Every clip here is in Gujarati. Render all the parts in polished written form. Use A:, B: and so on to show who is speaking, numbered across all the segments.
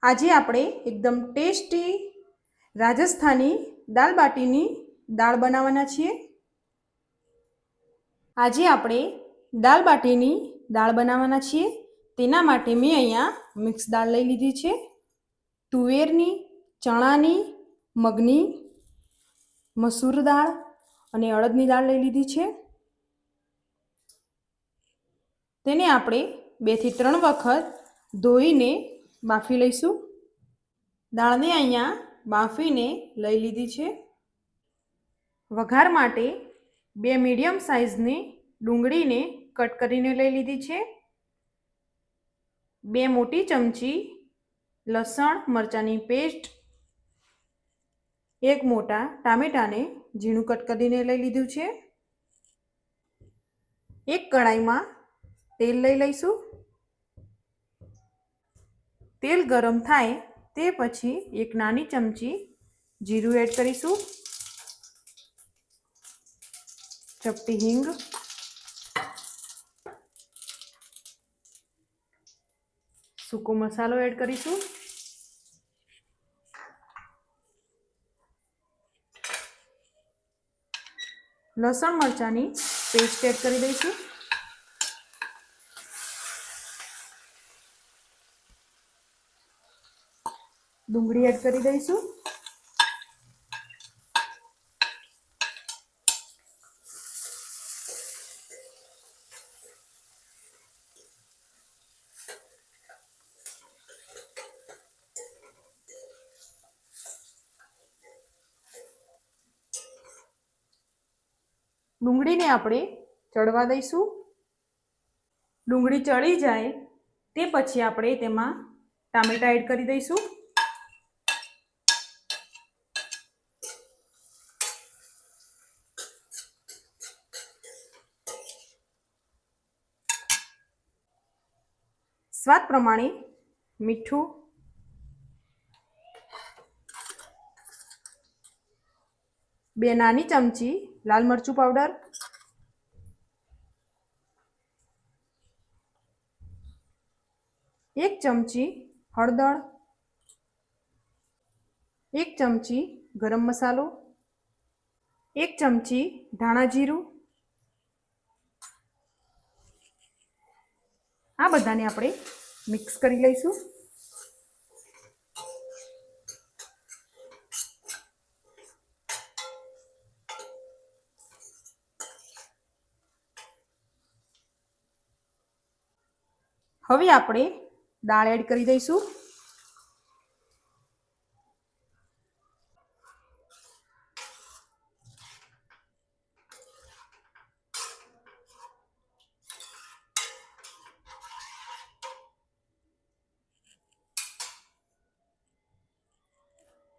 A: આજે આપણે એકદમ ટેસ્ટી રાજસ્થાની દાલ બાટીની દાળ બનાવવાના છીએ। આજે આપણે દાલ બાટીની દાળ બનાવવાના છીએ। તેના માટે મેં અહીંયા મિક્સ દાળ લઈ લીધી છે। તુવેરની, ચણાની, મગની, મસૂર દાળ અને અડદની દાળ લઈ લીધી છે। તેને આપણે 2 થી 3 વખત ધોઈને બાફી લઈશું। દાળને અહીંયા બાફીને લઈ લીધી છે। વઘાર માટે 2 મીડિયમ સાઇઝની ડુંગળીને કટ કરીને લઈ લીધી છે। 2 મોટી ચમચી લસણ મરચાંની પેસ્ટ, 1 મોટા ટામેટાને ઝીણું કટ કરીને લઈ લીધું છે। એક કડાઈમાં તેલ લઈ લઈશું। તેલ ગરમ થાય તે પછી 1 નાની ચમચી જીરું એડ કરીશું, ચપટી હિંગ, સૂકો મસાલો એડ કરીશું, લસણ મરચાંની પેસ્ટ એડ કરી દઈશું, ડુંગળી એડ કરી દઈશું, ડુંગળીને આપણે ચડવા દઈશું। ડુંગળી ચડી જાય તે પછી આપણે તેમાં ટામેટા એડ કરી દઈશું। સ્વાદ પ્રમાણે મીઠું, બે નાની ચમચી લાલ મરચું પાવડર, 1 ચમચી હળદર, 1 ચમચી ગરમ મસાલો, 1 ચમચી ધાણા જીરું, આ બધાને આપણે મિક્સ કરી લઈશું। હવે આપણે દાળ એડ કરી દઈશું।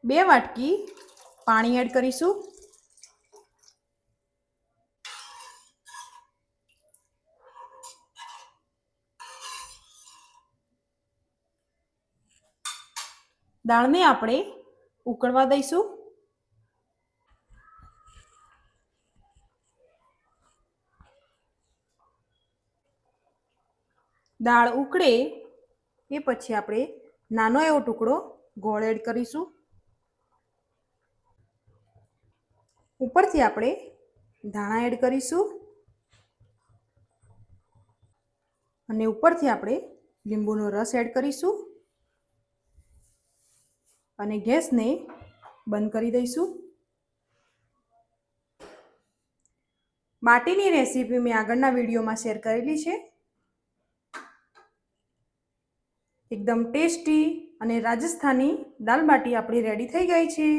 A: બે વાટકી પાણી એડ કરીશું। દાળને આપણે ઉકળવા દઈશું। દાળ ઉકળે એ પછી આપણે નાનો એવો ટુકડો ગોળ એડ કરીશું। ઉપરથી આપણે ધાણા એડ કરીશું અને ઉપરથી આપણે લીંબુનો રસ એડ કરીશું અને ગેસને બંધ કરી દઈશું। બાટીની રેસીપી મેં આગળના વિડીયોમાં શેર કરેલી છે। એકદમ ટેસ્ટી અને રાજસ્થાની દાલ બાટી આપણી રેડી થઈ ગઈ છે।